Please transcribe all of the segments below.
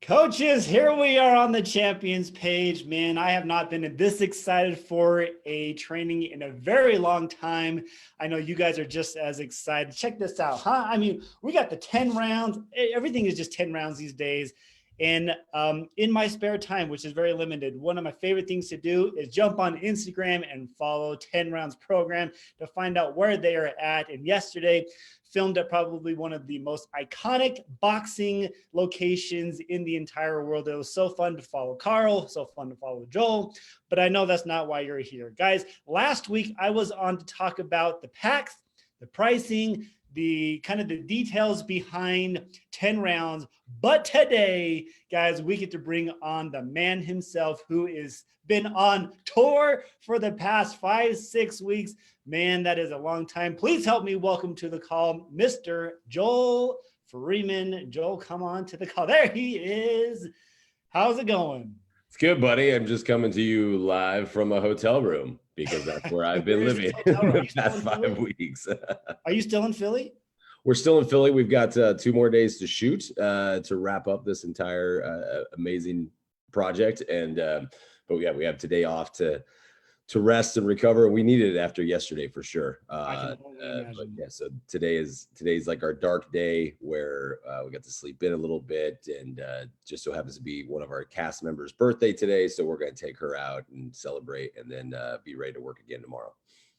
Coaches, here we are on the champions page. Man, I have not been this excited for a training in a very long time. I know you guys are just as excited. Check this out, huh? I mean, we got the 10 rounds. Everything is just 10 rounds these days. And in my spare time, which is very limited, one of my favorite things to do is jump on Instagram and follow 10 Rounds Program to find out where they are at. And yesterday, filmed at probably one of the most iconic boxing locations in the entire world. It was so fun to follow Carl, so fun to follow Joel, but I know that's not why you're here. Guys, last week I was on to talk about the packs, the pricing, the kind of the details behind 10 rounds. But today, guys, we get to bring on the man himself who is been on tour for the past 5-6 weeks. Man, that is a long time. Please help me welcome to the call, Mr. Joel Freeman. Joel, come on to the call. There he is. How's it going? It's good, buddy. I'm just coming to you live from a hotel room because that's where I've been living the past 5 weeks. Are you still in Philly? We're still in Philly. We've got 2 more days to shoot to wrap up this entire amazing project. But yeah, we have today off to rest and recover. We needed it after yesterday for sure. But yeah, so today's like our dark day where we got to sleep in a little bit, and just so happens to be one of our cast members' birthday today. So we're going to take her out and celebrate, and then be ready to work again tomorrow.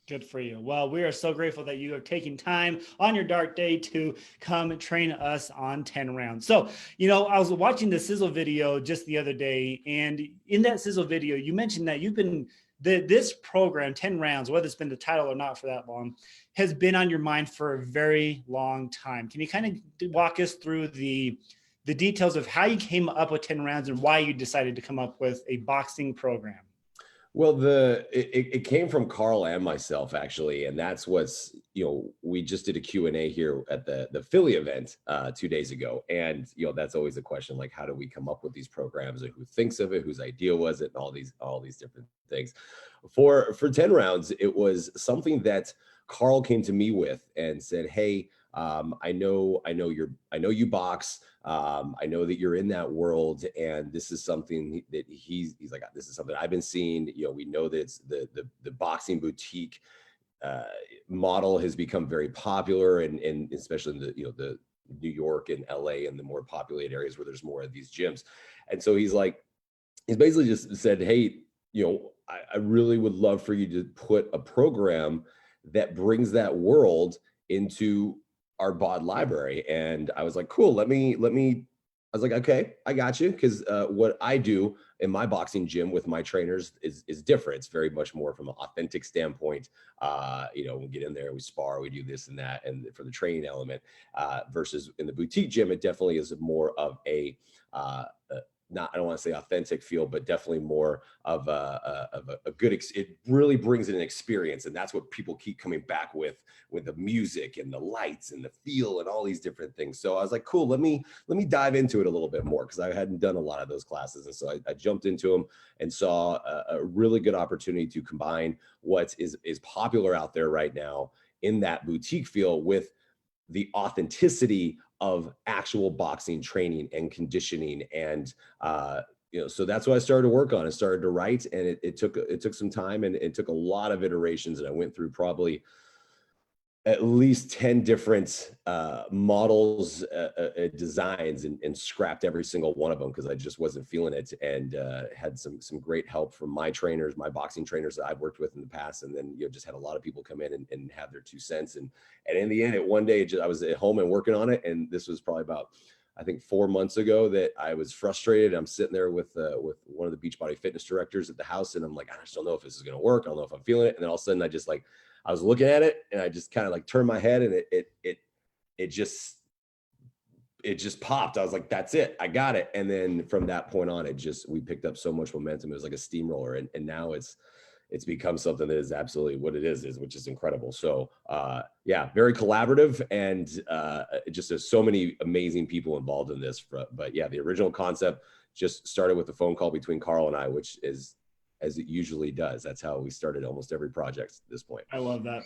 Good for you. Well, we are so grateful that you have taken time on your dark day to come train us on 10 rounds. So, I was watching the Sizzle video just the other day, and in that Sizzle video, you mentioned that you've been this program, 10 rounds, whether it's been the title or not for that long, has been on your mind for a very long time. Can you kind of walk us through the details of how you came up with 10 rounds and why you decided to come up with a boxing program? Well, it came from Carl and myself, actually, and that's what's, we just did a Q&A here at the Philly event 2 days ago, and that's always a question, like, how do we come up with these programs, and who thinks of it, whose idea was it, and all these different things. For 10 rounds, it was something that Carl came to me with and said, hey, I know you box. I know that you're in that world, and this is something that he's like, this is something I've been seeing. We know that it's the boxing boutique model has become very popular, and especially in the New York and LA and the more populated areas where there's more of these gyms. And so he's basically just said, hey, I really would love for you to put a program that brings that world into our bod library. And I was like, cool, I was like, okay, I got you. Cause what I do in my boxing gym with my trainers is different. It's very much more from an authentic standpoint. We get in there, we spar, we do this and that. And for the training element versus in the boutique gym, it definitely is more of I don't want to say authentic feel, but definitely more of a good, it really brings in an experience. And that's what people keep coming back with the music and the lights and the feel and all these different things. So I was like, cool, let me dive into it a little bit more, because I hadn't done a lot of those classes. And so I jumped into them and saw a really good opportunity to combine what is popular out there right now in that boutique feel with the authenticity of actual boxing training and conditioning. And so that's what I started to work on. I started to write, and it took some time, and it took a lot of iterations, and I went through probably at least 10 different models, designs, and scrapped every single one of them because I just wasn't feeling it, and had some great help from my trainers, my boxing trainers that I've worked with in the past. And then, just had a lot of people come in and have their 2 cents. And in the end, one day, I was at home and working on it. And this was probably about, I think, 4 months ago, that I was frustrated. I'm sitting there with one of the Beachbody fitness directors at the house. And I'm like, I just don't know if this is going to work. I don't know if I'm feeling it. And then all of a sudden I was looking at it, and I just kind of turned my head, and it just popped. I was like, that's it, I got it. And then from that point on, we picked up so much momentum. It was like a steamroller, and now it's become something that is absolutely what it is, which is incredible. So yeah, very collaborative, and just there's so many amazing people involved in this. But yeah, the original concept just started with a phone call between Carl and I, which is as it usually does. That's how we started almost every project at this point. I love that.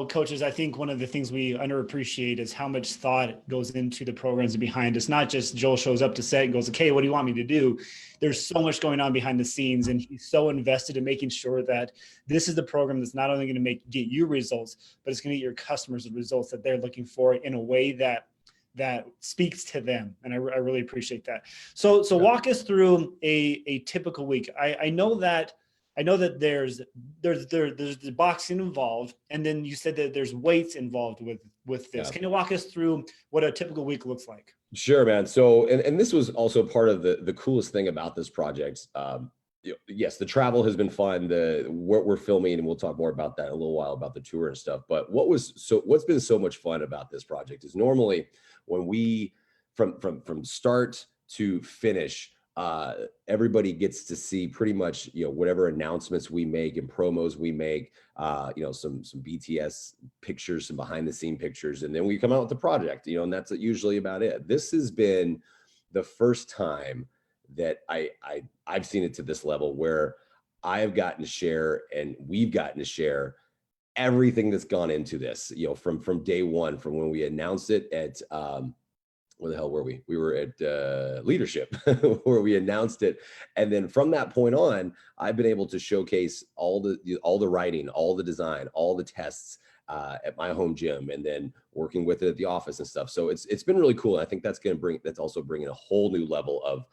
Coaches, I think one of the things we underappreciate is how much thought goes into the programs behind. It's not just Joel shows up to set and goes, okay, what do you want me to do? There's so much going on behind the scenes, and he's so invested in making sure that this is the program that's not only going to get you results, but it's going to get your customers the results that they're looking for in a way that speaks to them. And I really appreciate that. So walk us through a typical week. I know that there's the boxing involved, and then you said that there's weights involved with this. Can you walk us through what a typical week looks like? Sure, man. So, and this was also part of the coolest thing about this project. Yes, the travel has been fun. What we're filming, and we'll talk more about that in a little while about the tour and stuff. But what's been so much fun about this project is normally when we from start to finish, everybody gets to see pretty much whatever announcements we make and promos we make, some BTS pictures, some behind the scene pictures, and then we come out with the project, and that's usually about it. This has been the first time that I've seen it to this level where I have gotten to share and we've gotten to share everything that's gone into this, from day one, from when we announced it at where the hell were we? We were at Leadership where we announced it. And then from that point on, I've been able to showcase all the writing, all the design, all the tests at my home gym, and then working with it at the office and stuff. So it's been really cool. And I think that's also bringing a whole new level of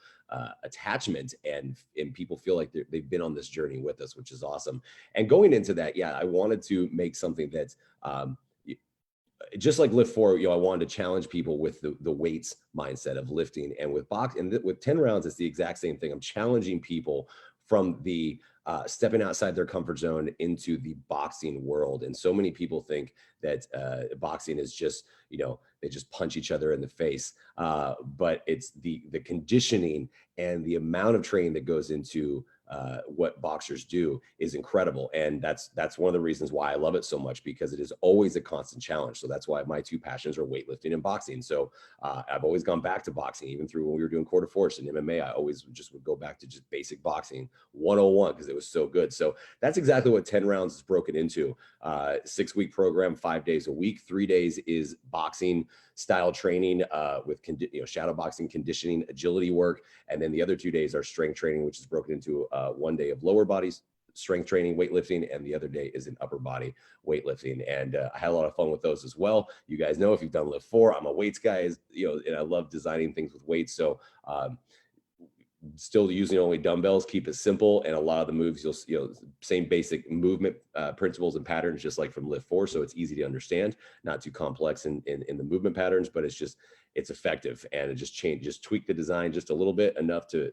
attachment, and people feel like they've been on this journey with us, which is awesome. And going into that, I wanted to make something that's just like Lift 4, I wanted to challenge people with the weights mindset of lifting, and with with 10 rounds, it's the exact same thing. I'm challenging people from the stepping outside their comfort zone into the boxing world. And so many people think that boxing is just, they just punch each other in the face. But it's the conditioning and the amount of training that goes into what boxers do is incredible. And that's one of the reasons why I love it so much, because it is always a constant challenge. So that's why my two passions are weightlifting and boxing. So I've always gone back to boxing, even through when we were doing quarter force and MMA. I always just would go back to just basic boxing 101 because it was so good. So that's exactly what 10 rounds is broken into. 6-week program, 5 days a week. 3 days is boxing style training with shadow boxing, conditioning, agility work. And then the other 2 days are strength training, which is broken into 1 day of lower body strength training, weightlifting, and the other day is an upper body weightlifting. And I had a lot of fun with those as well. You guys know, if you've done Lift 4, I'm a weights guy, and I love designing things with weights. So still using only dumbbells, keep it simple, and a lot of the moves same basic movement principles and patterns, just like from Lift 4. So it's easy to understand, not too complex in the movement patterns, but it's effective, and it just tweak the design just a little bit, enough to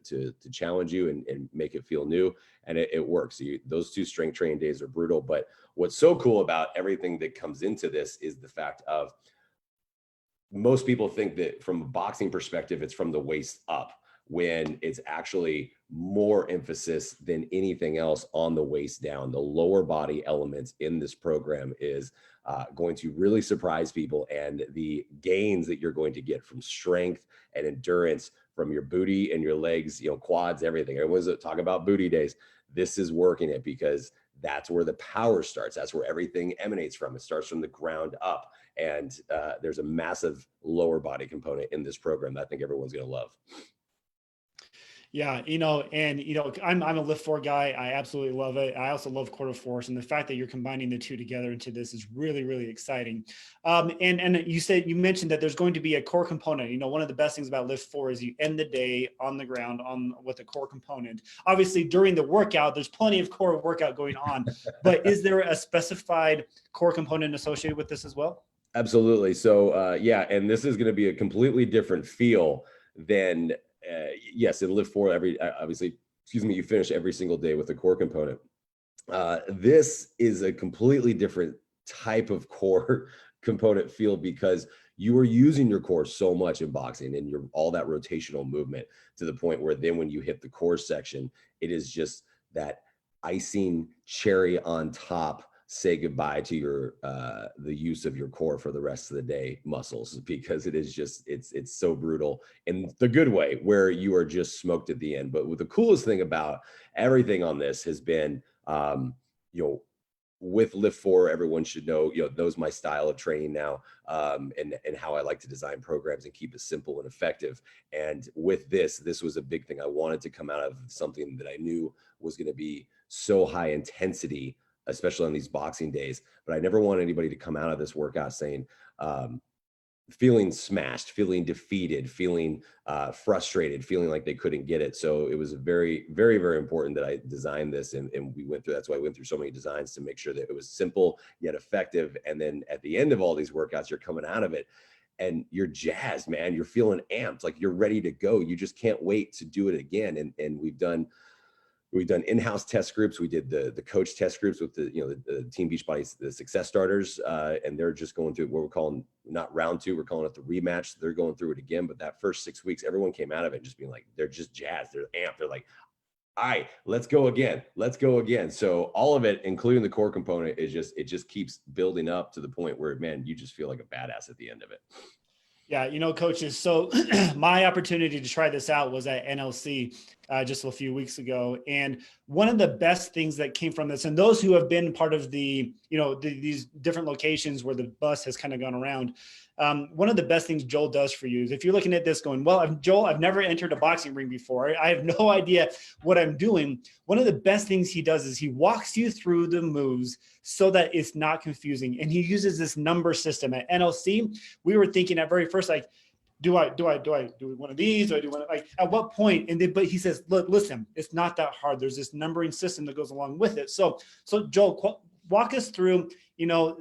challenge you and make it feel new, and it works. So those 2 strength training days are brutal. But what's so cool about everything that comes into this is the fact of, most people think that from a boxing perspective, it's from the waist up, when it's actually more emphasis than anything else on the waist down. The lower body elements in this program is going to really surprise people, and the gains that you're going to get from strength and endurance from your booty and your legs, quads, everything. Everyone's talking about booty days. This is working it, because that's where the power starts. That's where everything emanates from. It starts from the ground up. And there's a massive lower body component in this program that I think everyone's going to love. Yeah, I'm a Lift 4 guy. I absolutely love it. I also love quarter force, and the fact that you're combining the two together into this is really, really exciting. And you mentioned that there's going to be a core component. One of the best things about Lift 4 is you end the day on the ground with a core component. Obviously, during the workout, there's plenty of core workout going on, but is there a specified core component associated with this as well? Absolutely. So and this is going to be a completely different feel than yes, in Lift 4, obviously, you finish every single day with a core component. This is a completely different type of core component feel, because you are using your core so much in boxing, and all that rotational movement, to the point where then when you hit the core section, it is just that icing cherry on top say goodbye to your the use of your core for the rest of the day muscles, because it is just it's so brutal in the good way, where you are just smoked at the end. But what the coolest thing about everything on this has been, you know, with Lift 4, everyone should know, knows my style of training now, and how I like to design programs and keep it simple and effective. And with this was a big thing. I wanted to come out of something that I knew was going to be so high intensity, especially on these boxing days. But I never want anybody to come out of this workout saying, feeling smashed, feeling defeated, feeling frustrated, feeling like they couldn't get it. So it was very, very, very important that I designed this, and we went through. That's why I went through so many designs to make sure that it was simple yet effective. And then at the end of all these workouts, you're coming out of it and you're jazzed, man. You're feeling amped, like you're ready to go. You just can't wait to do it again. And we've done in-house test groups. We did the coach test groups with the Team Beachbody, the success starters, and they're just going through what we're calling, not round two, we're calling it the rematch. They're going through it again. But that first 6 weeks, everyone came out of it just being like, they're just jazzed, they're amped, they're like, all right, let's go again. So all of it, including the core component, is it just keeps building up to the point where, man, you just feel like a badass at the end of it. Yeah, coaches. So my opportunity to try this out was at NLC just a few weeks ago. And one of the best things that came from this, and those who have been part of these different locations where the bus has kind of gone around, one of the best things Joel does for you is, if you're looking at this going, well, Joel, I've never entered a boxing ring before, I have no idea what I'm doing. One of the best things he does is he walks you through the moves so that it's not confusing. And he uses this number system. At NLC, we were thinking at very first, like, do I do one of these? Do I do one? Like, at what point? And then, but he says, look, listen, it's not that hard. There's this numbering system that goes along with it. So Joel, walk us through,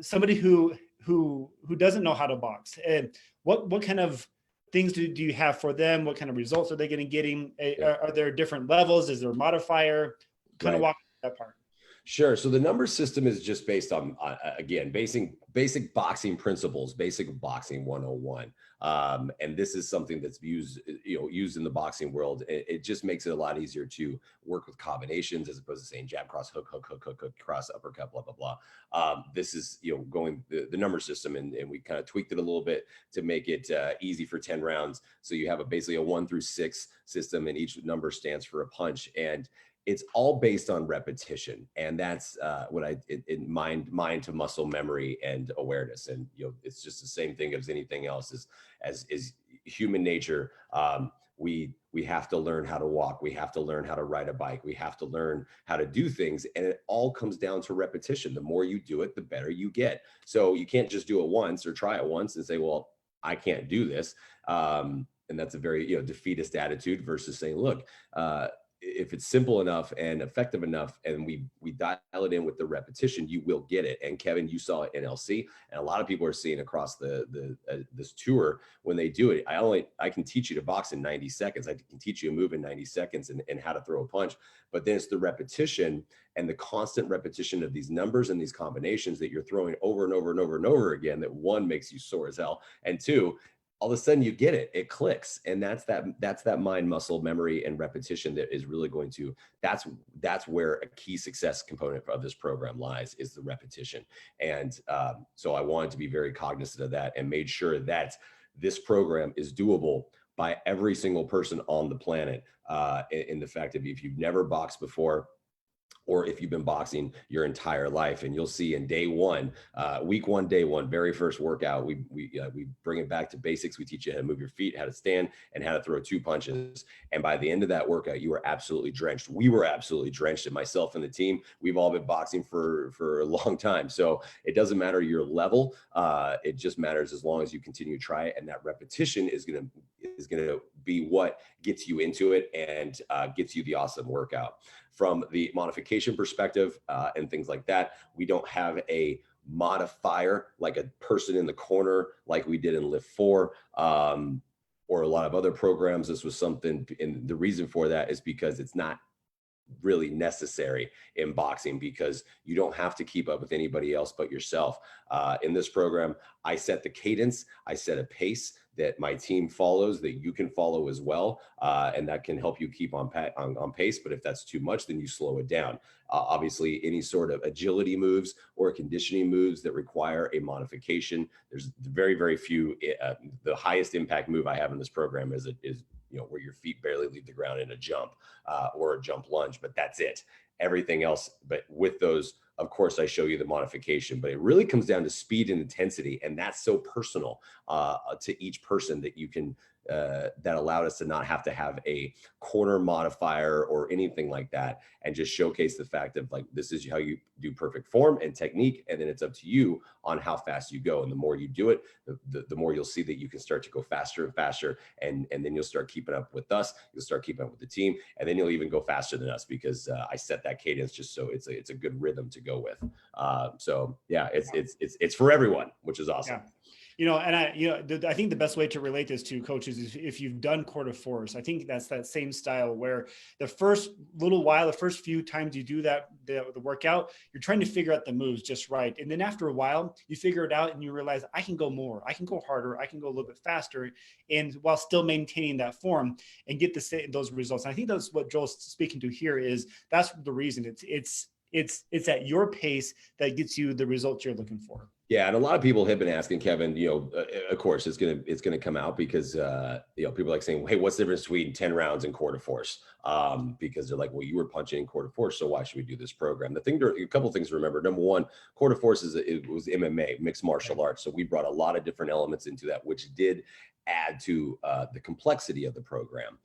somebody who doesn't know how to box, and what kind of things do you have for them? What kind of results are they getting? Are there different levels? Is there a modifier? Kind of walk that part. Sure. So the number system is just based on, again, basic boxing principles, basic boxing 101. And this is something that's used in the boxing world. It just makes it a lot easier to work with combinations, as opposed to saying jab, cross, hook, hook, hook, hook, hook, cross, uppercut, blah, blah, blah. This is, going the number system, and we kind of tweaked it a little bit to make it easy for 10 rounds. So you have basically a 1 through 6 system, and each number stands for a punch. And it's all based on repetition, and that's what I in mind to muscle memory and awareness. And it's just the same thing as anything else. As human nature, we have to learn how to walk, we have to learn how to ride a bike, we have to learn how to do things, and it all comes down to repetition. The more you do it, the better you get. So you can't just do it once or try it once and say, well, I can't do this. And that's a very defeatist attitude, versus saying, look, if it's simple enough and effective enough, and we dial it in with the repetition, you will get it. And Kevin, you saw it in LC, and a lot of people are seeing across this tour, when they do it. I can teach you to box in 90 seconds. I can teach you a move in 90 seconds and how to throw a punch. But then it's the repetition and the constant repetition of these numbers and these combinations that you're throwing over and over and over and over again, that, one, makes you sore as hell, and two, all of a sudden you get it, it clicks. And that's that mind muscle memory and repetition that is really going to, that's where a key success component of this program lies, is the repetition. And so I wanted to be very cognizant of that, and made sure that this program is doable by every single person on the planet, in the fact that if you've never boxed before, or if you've been boxing your entire life. And you'll see in week one, day one, very first workout, we bring it back to basics. We teach you how to move your feet, how to stand, and how to throw 2 punches. And by the end of that workout, you are absolutely drenched. We were absolutely drenched, and myself and the team, we've all been boxing for a long time. So it doesn't matter your level. It just matters as long as you continue to try it. And that repetition is going to be what gets you into it and gets you the awesome workout. From the modification perspective and things like that, we don't have a modifier like a person in the corner like we did in Lift 4 or a lot of other programs. This was something, and the reason for that is because it's not really necessary in boxing, because you don't have to keep up with anybody else but yourself. In this program, I set the cadence, I set a pace that my team follows that you can follow as well. And that can help you keep on pace. But if that's too much, then you slow it down. Obviously, any sort of agility moves or conditioning moves that require a modification, there's very, very few. The highest impact move I have in this program is where your feet barely leave the ground in a jump or a jump lunge, but that's it. Everything else, but with those, of course, I show you the modification, but it really comes down to speed and intensity. And that's so personal to each person that you can, that allowed us to not have to have a corner modifier or anything like that, and just showcase the fact of like, this is how you do perfect form and technique. And then it's up to you on how fast you go. And the more you do it, the more you'll see that you can start to go faster and faster. And then you'll start keeping up with us. You'll start keeping up with the team. And then you'll even go faster than us because I set that cadence just so it's a good rhythm to go with. So yeah, it's for everyone, which is awesome. Yeah. And I think the best way to relate this to coaches is if you've done quarter force. I think that's that same style where the first little while, the first few times you do the workout, you're trying to figure out the moves just right. And then after a while, you figure it out and you realize I can go more, I can go harder, I can go a little bit faster, and while still maintaining that form and get those results. And I think that's what Joel's speaking to here is that's the reason it's at your pace that gets you the results you're looking for. Yeah, and a lot of people have been asking Kevin. Of course, it's gonna come out because people are like saying, "Hey, what's the difference between 10 rounds and quarter force?" Because they're like, "Well, you were punching in quarter force, so why should we do this program?" A couple things to remember. Number one, quarter force it was MMA, mixed martial arts, so we brought a lot of different elements into that, which did add to the complexity of the program.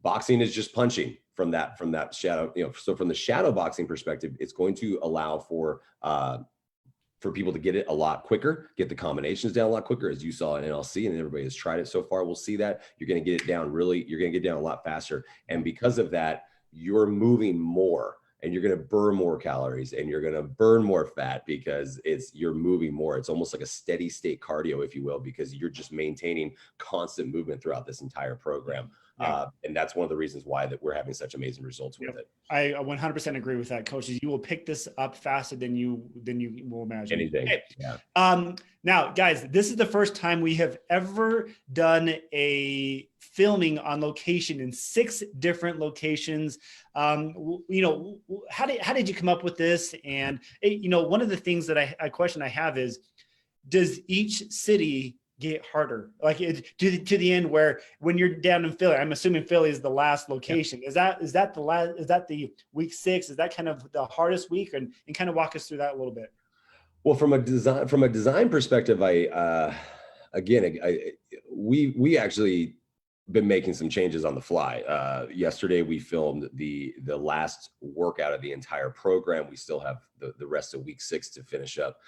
Boxing is just punching from that shadow. So from the shadow boxing perspective, it's going to allow for people to get it a lot quicker, get the combinations down a lot quicker, as you saw in NLC, and everybody has tried it so far. We'll see that you're going to get it down you're going to get down a lot faster. And because of that, you're moving more and you're going to burn more calories and you're going to burn more fat because you're moving more. It's almost like a steady state cardio, if you will, because you're just maintaining constant movement throughout this entire program. Yeah. And that's one of the reasons why that we're having such amazing results with it. I 100% agree with that, coaches. You will pick this up faster than you will imagine. Anything. Okay. Yeah. Now, guys, this is the first time we have ever done a filming on location in 6 different locations. How did you come up with this? And one of the things that a question I have is, does each city get harder, like to the end where when you're down in Philly? I'm assuming Philly is the last location. Yeah. Is that the week 6? Is that kind of the hardest week? And kind of walk us through that a little bit. Well, from a design perspective, we actually been making some changes on the fly. Yesterday we filmed the last workout of the entire program. We still have the rest of week 6 to finish up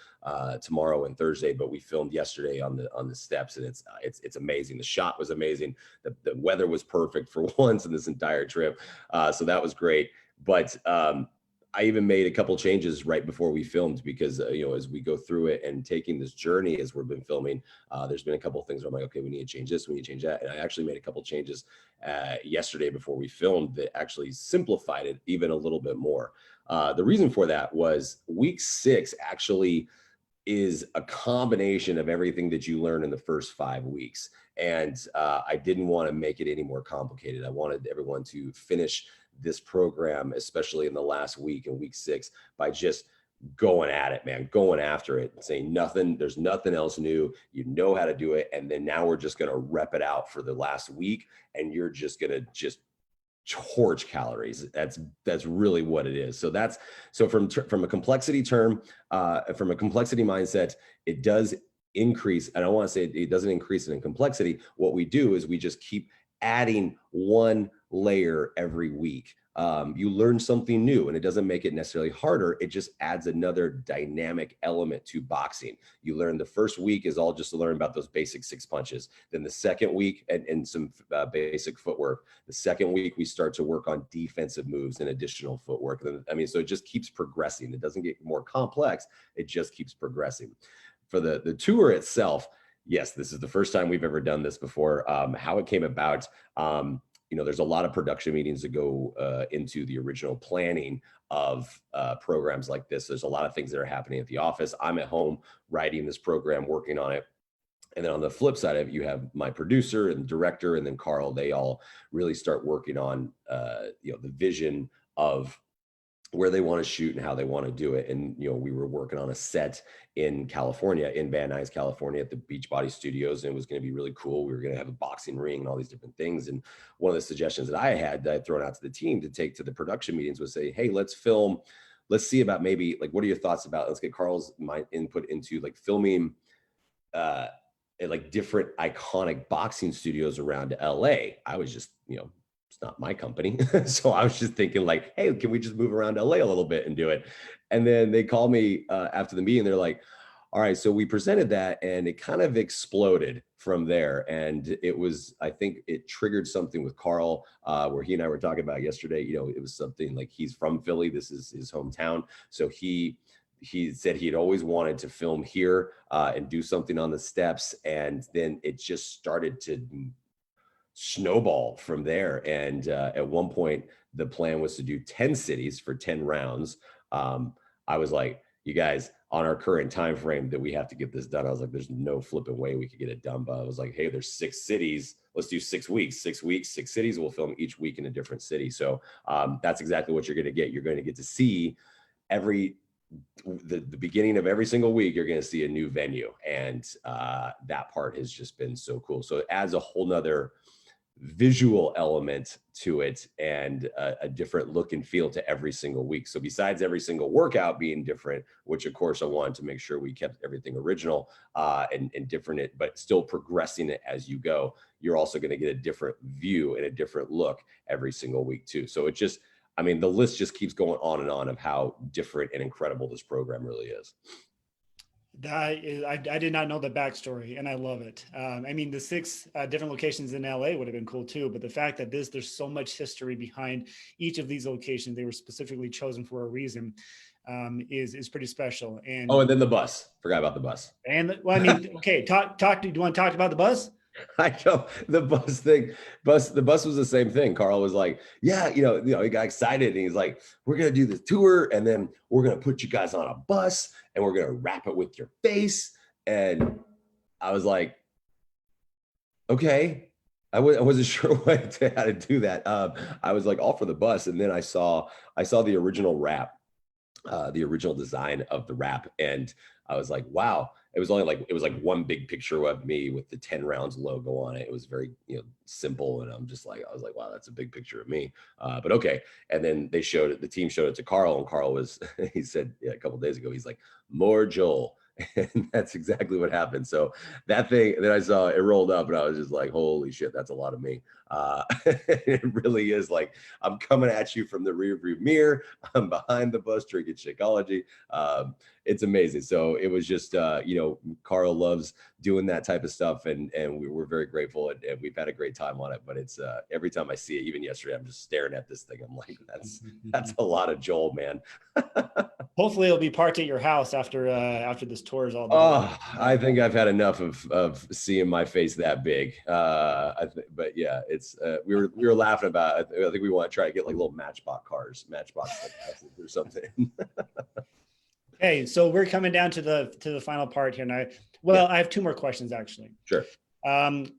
tomorrow and Thursday, but we filmed yesterday on the steps, and it's amazing. The shot was amazing. The weather was perfect for once in this entire trip, so that was great. But I even made a couple changes right before we filmed because, as we go through it and taking this journey as we've been filming, there's been a couple of things where I'm like, okay, we need to change this, we need to change that. And I actually made a couple of changes yesterday before we filmed that actually simplified it even a little bit more. The reason for that was week 6 actually is a combination of everything that you learn in the first 5 weeks. And I didn't want to make it any more complicated. I wanted everyone to finish this program, especially in the last week in week 6, by just going at it, man, going after it, saying there's nothing else new. You know how to do it. And then now we're just going to rep it out for the last week. And you're just going to just torch calories. That's really what it is. So from a complexity term, from a complexity mindset, it does increase. And I want to say it doesn't increase it in complexity. What we do is we just keep adding one layer every week. You learn something new, and it doesn't make it necessarily harder. It just adds another dynamic element to boxing. You learn the first week is all just to learn about those basic 6 punches. Then the second week and some basic footwork. The second week we start to work on defensive moves and additional footwork. So it just keeps progressing. It doesn't get more complex. It just keeps progressing. For the tour itself, yes, this is the first time we've ever done this before. How it came about, there's a lot of production meetings that go into the original planning of programs like this. There's a lot of things that are happening at the office. I'm at home writing this program, working on it. And then on the flip side of it, you have my producer and director, and then Carl. They all really start working on, the vision of where they want to shoot and how they want to do it. And we were working on a set in California, in Van Nuys, California, at the Beachbody Studios, and it was going to be really cool. We were going to have a boxing ring and all these different things. And one of the suggestions that I had that I'd thrown out to the team to take to the production meetings was say, hey, let's film. Let's see about maybe like, what are your thoughts about? Let's get Carl's my input into like filming at like different iconic boxing studios around LA. I was just, it's not my company. So I was just thinking like, hey, can we just move around LA a little bit and do it? And then they called me after the meeting. They're like, all right, so we presented that and it kind of exploded from there. And it was, I think it triggered something with Carl, where he and I were talking about yesterday. It was something like, he's from Philly. This is his hometown. So he said he had always wanted to film here and do something on the steps. And then it just started to snowball from there. And at one point, the plan was to do 10 cities for 10 rounds. I was like, you guys, on our current time frame that we have to get this done, I was like, there's no flipping way we could get it done. But I was like, hey, there's 6 cities. Let's do 6 weeks, 6 weeks, 6 cities. We'll film each week in a different city. So that's exactly what you're going to get. You're going to get to see the beginning of every single week. You're going to see a new venue. And that part has just been so cool. So it adds a whole nother visual element to it and a different look and feel to every single week. So besides every single workout being different, which of course I wanted to make sure we kept everything original and different, but still progressing it as you go, you're also going to get a different view and a different look every single week too. So it just, the list just keeps going on and on of how different and incredible this program really is. That is, I did not know the backstory, and I love it. The 6 different locations in LA would have been cool too, but the fact that there's so much history behind each of these locations, they were specifically chosen for a reason, is pretty special. And and then the bus. Forgot about the bus. And okay, do you want to talk about the bus? I know the bus thing. The bus was the same thing. Carl was like, yeah, he got excited and he's like, we're gonna do this tour and then we're gonna put you guys on a bus and we're gonna wrap it with your face. And I was like, okay. I wasn't sure how to do that. I was like all for the bus, and then I saw the original wrap, the original design of the wrap, and I was like, wow. It was like one big picture of me with the 10 rounds logo on it. It was very, simple. And I was like, wow, that's a big picture of me. But okay. And then the team showed it to Carl, and Carl he said a couple of days ago, he's like, more Joel. And that's exactly what happened. So that thing that I saw, it rolled up and I was just like, holy shit, that's a lot of me. It really is like, I'm coming at you from the rear view mirror. I'm behind the bus drinking Shakeology. It's amazing. So it was just, Carl loves doing that type of stuff. And we're very grateful and we've had a great time on it. But it's every time I see it, even yesterday, I'm just staring at this thing. I'm like, that's a lot of Joel, man. Hopefully it'll be parked at your house after this tour is all done. Oh, I think I've had enough of seeing my face that big. But yeah, it's we were laughing about it. I think we want to try to get like little matchbox cars or something. Okay, so we're coming down to the final part here now. I have 2 more questions actually. Sure.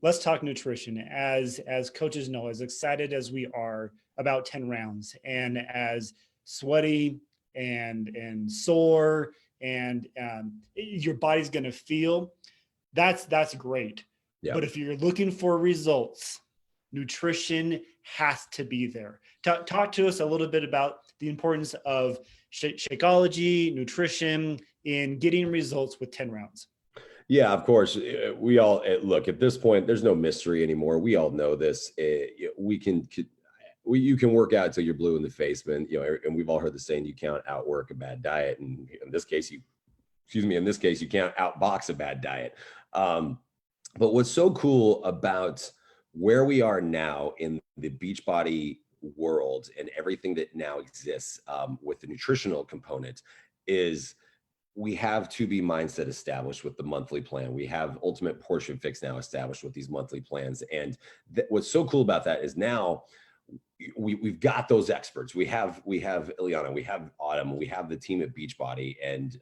Let's talk nutrition. As coaches know, as excited as we are about 10 rounds and as sweaty and sore and your body's going to feel, that's great. Yeah. But if you're looking for results, nutrition has to be there. Talk to us a little bit about the importance of Shakeology, nutrition in getting results with 10 rounds. Yeah, of course. We all look at this point, there's no mystery anymore. We all know this. You can work out until you're blue in the face, man. And we've all heard the saying, you can't outwork a bad diet. And in this case, you can't outbox a bad diet. But what's so cool about where we are now in the Beachbody world and everything that now exists with the nutritional component is we have 2B mindset established with the monthly plan. We have ultimate portion fix now established with these monthly plans. And what's so cool about that is now we've got those experts. We have Ileana, we have Autumn, we have the team at Beachbody, and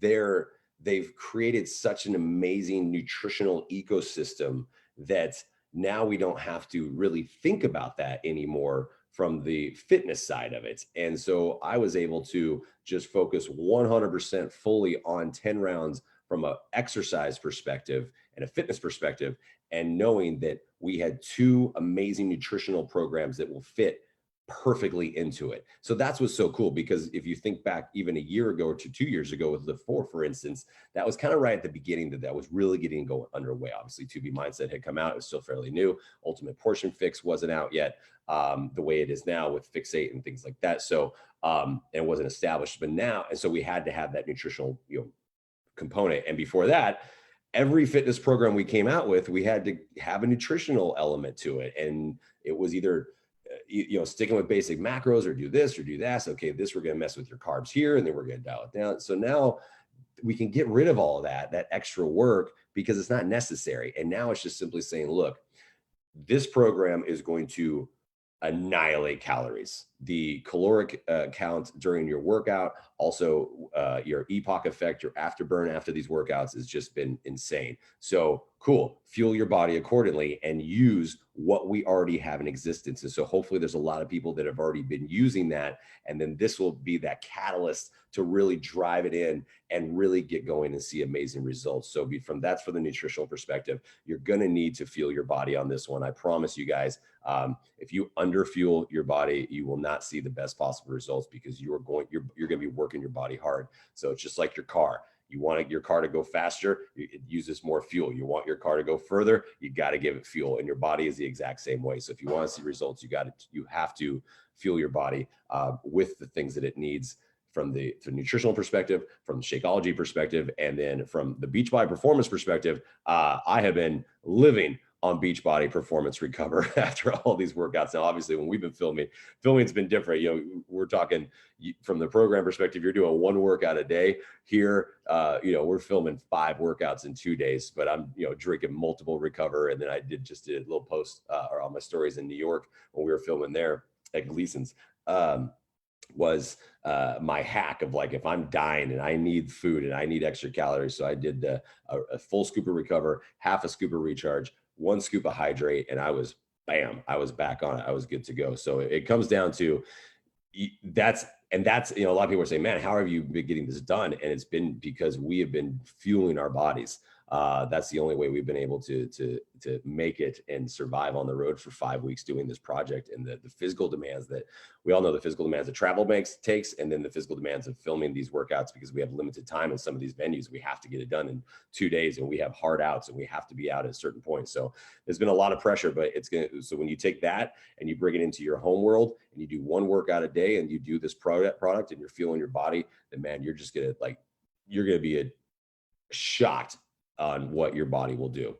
they're they've created such an amazing nutritional ecosystem that now we don't have to really think about that anymore from the fitness side of it. And so I was able to just focus 100% fully on 10 rounds from an exercise perspective and a fitness perspective, and knowing that we had two amazing nutritional programs that will fit perfectly into it. So that's what's so cool, because if you think back even a year ago or 2 years ago with Live 4, for instance, that was kind of right at the beginning that was really getting going underway. Obviously, 2B Mindset had come out. It was still fairly new. Ultimate Portion Fix wasn't out yet the way it is now with Fixate and things like that. So and it wasn't established, but now, and so we had to have that nutritional, component. And before that, every fitness program we came out with, we had to have a nutritional element to it. And it was either sticking with basic macros or do this or do that. Okay, this, we're going to mess with your carbs here, and then we're going to dial it down. So now we can get rid of all of that extra work, because it's not necessary. And now it's just simply saying, look, this program is going to annihilate calories. The caloric count during your workout, also your EPOC effect, your afterburn after these workouts has just been insane. So cool, fuel your body accordingly and use what we already have in existence. And so hopefully there's a lot of people that have already been using that. And then this will be that catalyst to really drive it in and really get going and see amazing results. So that's for the nutritional perspective. You're going to need to fuel your body on this one. I promise you guys, if you underfuel your body, you will not see the best possible results, because you're going to be working your body hard. So it's just like your car. You want your car to go faster, it uses more fuel. You want your car to go further, you got to give it fuel. And your body is the exact same way. So if you want to see results, you have to fuel your body with the things that it needs, from the nutritional perspective, from the Shakeology perspective, and then from the Beachbody performance perspective. I have been living on Beachbody Performance Recover after all these workouts. Now, obviously, when we've been filming's been different. We're talking from the program perspective, you're doing one workout a day. Here, we're filming 5 workouts in 2 days, but I'm, drinking multiple Recover. And then I did a little post on my stories in New York when we were filming there at Gleason's. Was my hack of, like, if I'm dying and I need food and I need extra calories. So I did a full scoop of Recover, half a scoop of Recharge, 1 scoop of Hydrate, and I was back on it. I was good to go. So it comes down to that's a lot of people are saying, man, how have you been getting this done? And it's been because we have been fueling our bodies. That's the only way we've been able to make it and survive on the road for 5 weeks doing this project. And the physical demands that we all know, the physical demands that travel takes, and then the physical demands of filming these workouts, because we have limited time in some of these venues. We have to get it done in 2 days, and we have hard outs, and we have to be out at a certain point. So there's been a lot of pressure, but so when you take that and you bring it into your home world and you do 1 workout a day and you do this product and you're fueling your body, then man, you're going to be shocked on what your body will do.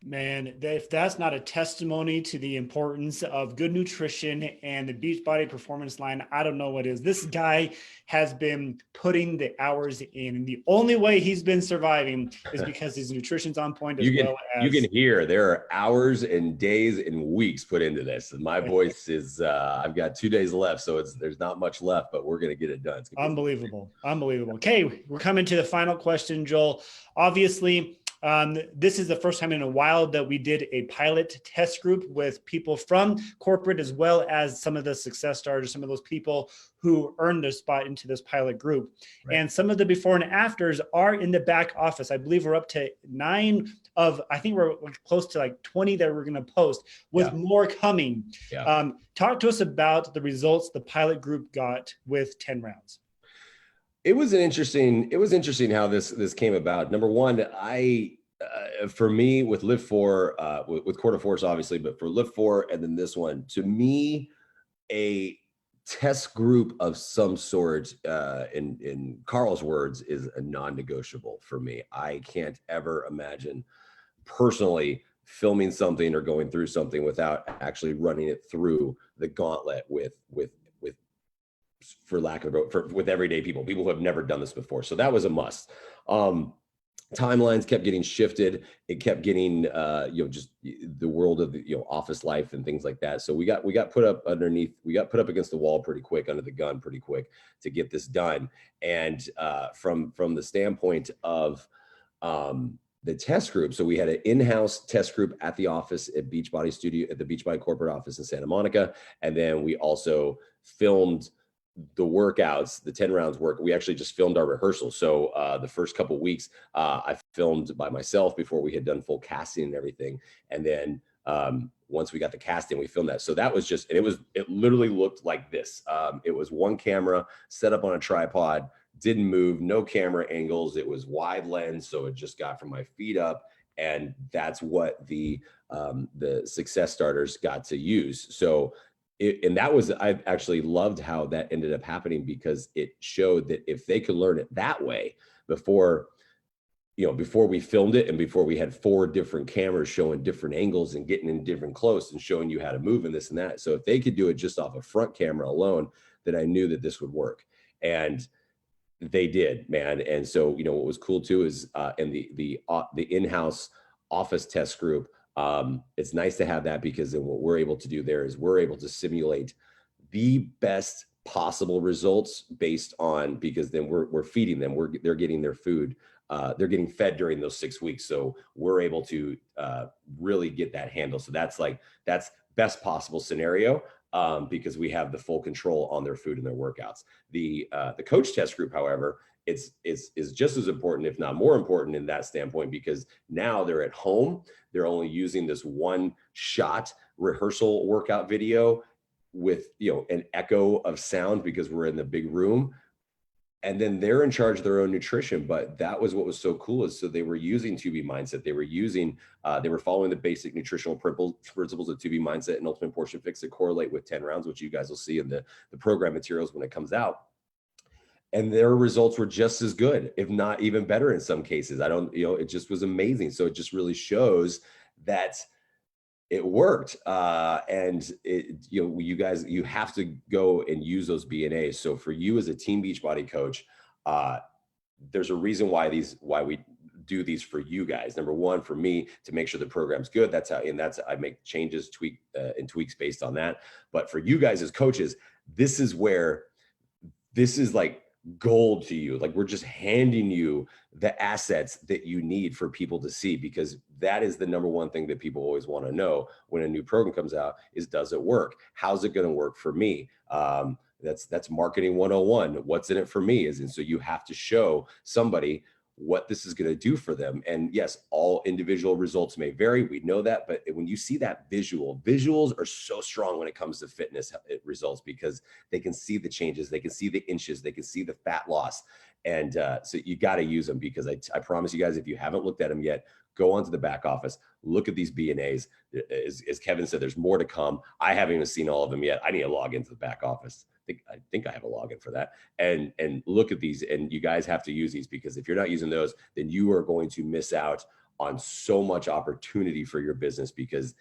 Man, if that's not a testimony to the importance of good nutrition and the Beachbody Performance line, I don't know what is. This guy has been putting the hours in, and the only way he's been surviving is because his nutrition's on point. You can hear there are hours and days and weeks put into this. And my voice is, I've got 2 days left, so there's not much left, but we're going to get it done. Unbelievable. Okay, we're coming to the final question, Joel. Obviously, this is the first time in a while that we did a pilot test group with people from corporate, as well as some of the success starters, some of those people who earned their spot into this pilot group. Right. And some of the before and afters are in the back office. I believe we're up to 9 of, I think we're close to like 20 that we're going to post, with more coming. Yeah. Talk to us about the results the pilot group got with 10 rounds. It was interesting how this came about. Number one, for me with Live 4, with Quarter Force, obviously, but for Live 4 and then this one, to me, a test group of some sort, in Carl's words, is a non-negotiable for me. I can't ever imagine personally filming something or going through something without actually running it through the gauntlet with for lack of with everyday people who have never done this before. So that was a must. timelines kept getting shifted. It kept getting, just the world of the, office life and things like that. So we got put up underneath, we got put up against the wall pretty quick, under the gun pretty quick to get this done. And from the standpoint of the test group, so we had an in-house test group at the office at the Beachbody corporate office in Santa Monica. And then we also filmed the workouts, the 10 rounds work. We actually just filmed our rehearsals. So the first couple of weeks, I filmed by myself before we had done full casting and everything. And then once we got the casting, we filmed that. So that was just, and it literally looked like this. It was one camera set up on a tripod, didn't move, no camera angles. It was wide lens. So it just got from my feet up. And that's what the success starters got to use. So I actually loved how that ended up happening, because it showed that if they could learn it that way before we filmed it, and before we had 4 different cameras showing different angles and getting in different close and showing you how to move and this and that. So if they could do it just off a front camera alone, then I knew that this would work. And they did, man. And so, what was cool too is in the in-house office test group, it's nice to have that, because then what we're able to do there is we're able to simulate the best possible results based on, because then we're feeding them, they're getting their food, they're getting fed during those 6 weeks. So we're able to really get that handle. So that's best possible scenario, because we have the full control on their food and their workouts. The coach test group, however, is just as important, if not more important, in that standpoint, because now they're at home. They're only using this one shot rehearsal workout video with an echo of sound, because we're in the big room. And then they're in charge of their own nutrition. But that was what was so cool, is so they were using 2B Mindset. They were following the basic nutritional principles of 2B Mindset and Ultimate Portion Fix that correlate with 10 rounds, which you guys will see in the program materials when it comes out. And their results were just as good, if not even better in some cases. It just was amazing. So it just really shows that it worked. And you guys, you have to go and use those BNAs. So for you as a team Beachbody coach, there's a reason why we do these for you guys. Number one, for me, to make sure the program's good. I make changes, tweaks based on that. But for you guys as coaches, this is like gold to you. Like, we're just handing you the assets that you need for people to see, because that is the number one thing that people always want to know when a new program comes out is, does it work? How's it going to work for me? That's marketing 101. What's in it for me? So you have to show somebody what this is going to do for them. And yes, all individual results may vary. We know that. But when you see that visuals are so strong when it comes to fitness results, because they can see the changes, they can see the inches, they can see the fat loss. And so you got to use them, because I promise you guys, if you haven't looked at them yet, go onto the back office, look at these BNAs. As Kevin said, there's more to come. I haven't even seen all of them yet. I need to log into the back office. I think I have a login for that, and look at these. And you guys have to use these, because if you're not using those, then you are going to miss out on so much opportunity for your business, because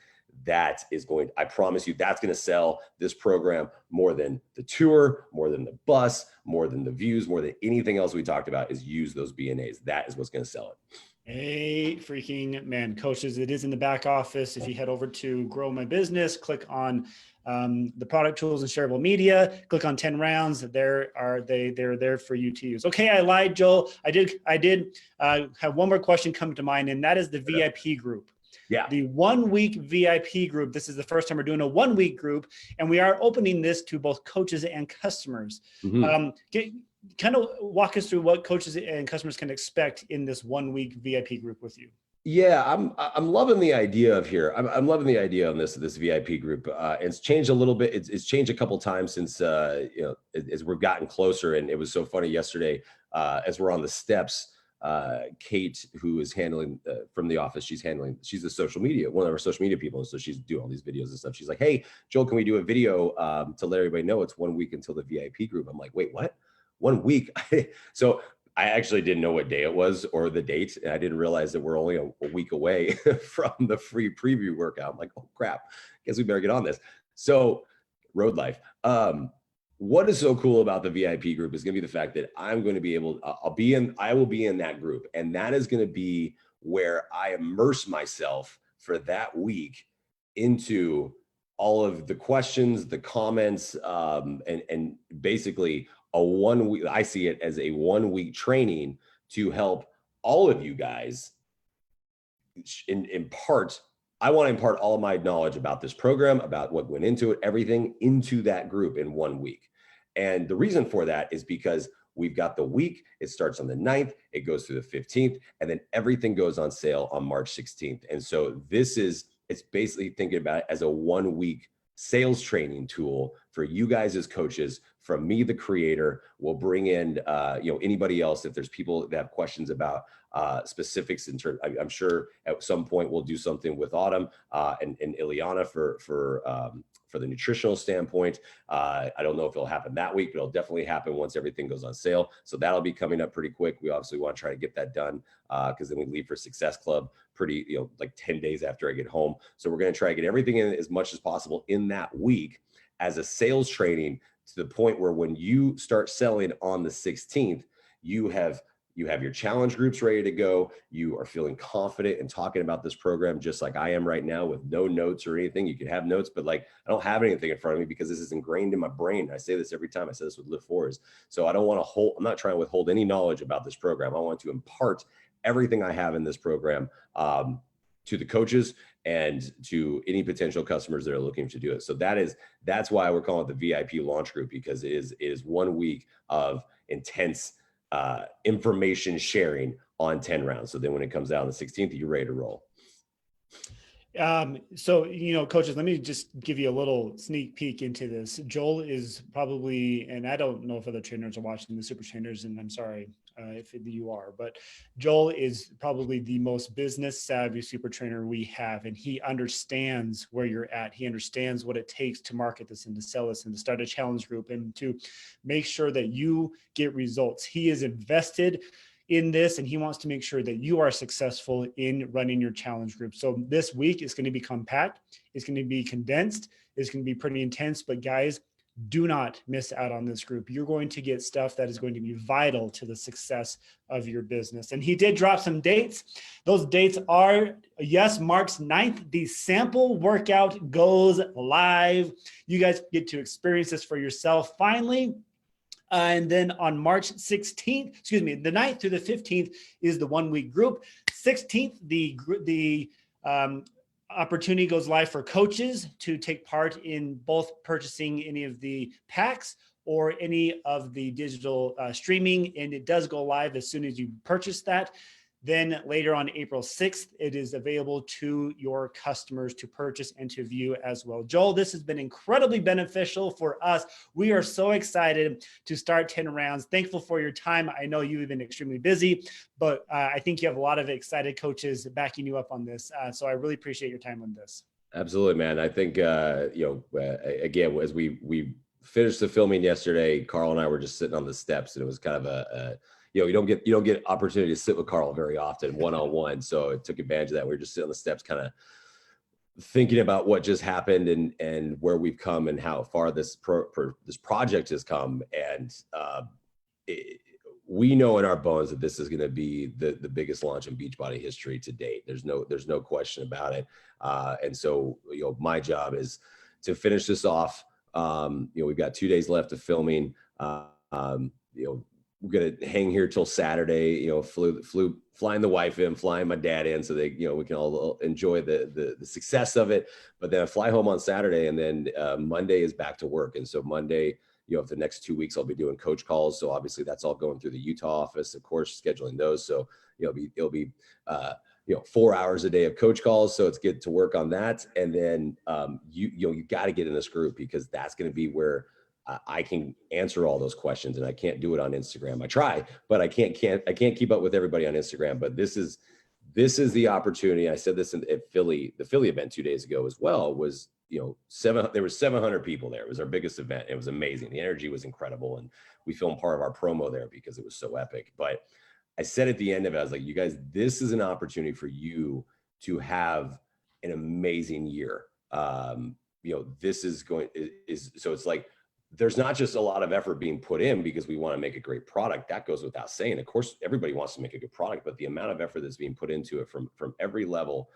I promise you, that's going to sell this program more than the tour, more than the bus, more than the views, more than anything else we talked about. Is use those BNAs. That is what's going to sell it. Hey, freaking man, coaches, it is in the back office. If you head over to Grow My Business, click on the product tools and shareable media, click on 10 rounds. They're there for you to use. Okay, I lied, Joel. I did have one more question come to mind, and that is the VIP group. Yeah. The 1 week VIP group. This is the first time we're doing a 1 week group, and we are opening this to both coaches and customers. Mm-hmm. Kind of walk us through what coaches and customers can expect in this 1 week VIP group with you. Yeah, I'm loving the idea of here. I'm loving the idea on this VIP group. It's changed a little bit. It's changed a couple of times since as we've gotten closer. And it was so funny yesterday as we're on the steps. Kate, who is handling from the office, she's the social media, one of our social media people. And so she's doing all these videos and stuff. She's like, "Hey, Joel, can we do a video to let everybody know it's 1 week until the VIP group?" I'm like, "Wait, what? 1 week?" So I actually didn't know what day it was or the date. And I didn't realize that we're only a week away from the free preview workout. I'm like, oh crap, guess we better get on this. So road life. what is so cool about the VIP group is going to be the fact that I'm going to be able, I will be in that group. And that is going to be where I immerse myself for that week into all of the questions, the comments, and basically a 1 week, I see it as a 1 week training to help all of you guys impart. I want to impart all of my knowledge about this program, about what went into it, everything into that group in 1 week. And the reason for that is because we've got the week, it starts on the 9th, it goes through the 15th, and then everything goes on sale on March 16th. And so it's basically thinking about it as a 1 week sales training tool for you guys as coaches. From me, the creator, we'll bring in anybody else if there's people that have questions about specifics in terms. I'm sure at some point we'll do something with Autumn and Ileana for the nutritional standpoint. I don't know if it'll happen that week, but it'll definitely happen once everything goes on sale. So that'll be coming up pretty quick. We obviously want to try to get that done because then we leave for Success Club pretty, like 10 days after I get home. So we're going to try to get everything in as much as possible in that week as a sales training, to the point where when you start selling on the 16th, you have your challenge groups ready to go. You are feeling confident in talking about this program, just like I am right now, with no notes or anything. You can have notes, but like, I don't have anything in front of me because this is ingrained in my brain. I say this every time. I say this with Live Fours. So I'm not trying to withhold any knowledge about this program. I want to impart everything I have in this program to the coaches and to any potential customers that are looking to do it. So that's why we're calling it the VIP launch group, because it is 1 week of intense information sharing on 10 rounds. So then when it comes out on the 16th, you're ready to roll. So, coaches, let me just give you a little sneak peek into this. Joel is probably, and I don't know if other trainers are watching, the super trainers, and I'm sorry if you are, but Joel is probably the most business savvy super trainer we have. And he understands where you're at. He understands what it takes to market this and to sell this and to start a challenge group and to make sure that you get results. He is invested in this, and he wants to make sure that you are successful in running your challenge group. So this week is going to be compact. It's going to be condensed. It's going to be pretty intense, but guys, do not miss out on this group. You're going to get stuff that is going to be vital to the success of your business. And he did drop some dates. Those dates are, yes, March 9th, the sample workout goes live. You guys get to experience this for yourself finally. And then on March 16th, the 9th through the 15th is the 1 week group. 16th, the opportunity goes live for coaches to take part in both purchasing any of the packs or any of the digital streaming. And it does go live as soon as you purchase that. Then later on April 6th, it is available to your customers to purchase and to view as well. Joel, this has been incredibly beneficial for us. We are so excited to start 10 rounds. Thankful for your time. I know you've been extremely busy, but I think you have a lot of excited coaches backing you up on this. So I really appreciate your time on this. Absolutely, man. I think, again, as we finished the filming yesterday, Carl and I were just sitting on the steps, and it was kind of you don't get opportunity to sit with Carl very often one-on-one. So I took advantage of that. We were just sitting on the steps, kind of thinking about what just happened and where we've come and how far this project has come. And we know in our bones that this is going to be the biggest launch in Beachbody history to date. There's no question about it. And so, my job is to finish this off. We've got 2 days left of filming. We're going to hang here till Saturday, flying the wife in, flying my dad in so they, we can all enjoy the success of it. But then I fly home on Saturday, and then Monday is back to work. And so Monday, for the next 2 weeks, I'll be doing coach calls. So obviously that's all going through the Utah office, of course, scheduling those. So, it'll be 4 hours a day of coach calls. So it's good to work on that. And then you got to get in this group, because that's going to be where I can answer all those questions, and I can't do it on Instagram. I try, but I can't keep up with everybody on Instagram. But this is the opportunity. I said this at the Philly event 2 days ago as well. Was there were 700 people there. It was our biggest event. It was amazing. The energy was incredible, and we filmed part of our promo there because it was so epic. But I said at the end of it, I was like, you guys, this is an opportunity for you to have an amazing year. This is so it's like there's not just a lot of effort being put in because we want to make a great product. That goes without saying. Of course, everybody wants to make a good product, but the amount of effort that's being put into it from every level,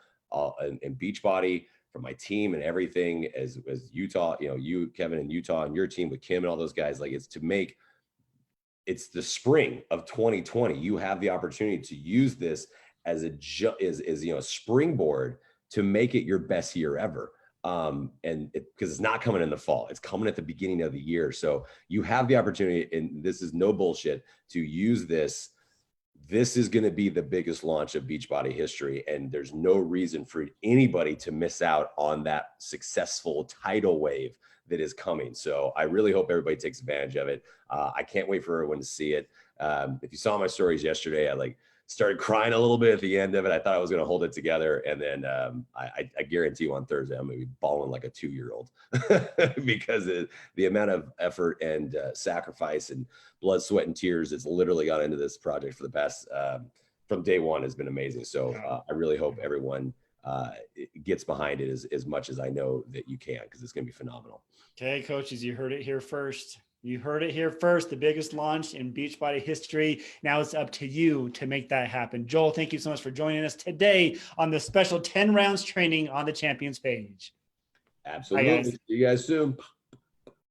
in Beachbody, from my team and everything, as Utah, you, Kevin, and Utah, and your team with Kim and all those guys, like, it's the spring of 2020. You have the opportunity to use this as a springboard to make it your best year ever. And because it's not coming in the fall, it's coming at the beginning of the year. So you have the opportunity, and this is no bullshit, to use this. This is going to be the biggest launch of Beachbody history, and there's no reason for anybody to miss out on that successful tidal wave that is coming. So I really hope everybody takes advantage of it. I can't wait for everyone to see it. If you saw my stories yesterday, I started crying a little bit at the end of it. I thought I was going to hold it together. And then I guarantee you on Thursday, I'm going to be bawling like a 2-year-old because the amount of effort and sacrifice and blood, sweat, and tears that's literally got into this project for the past, from day one, has been amazing. So I really hope everyone gets behind it as much as I know that you can, because it's going to be phenomenal. Okay, coaches, you heard it here first. You heard it here first, the biggest launch in Beachbody history. Now it's up to you to make that happen. Joel, thank you so much for joining us today on the special 10 rounds training on the Champions page. Absolutely. See you guys soon.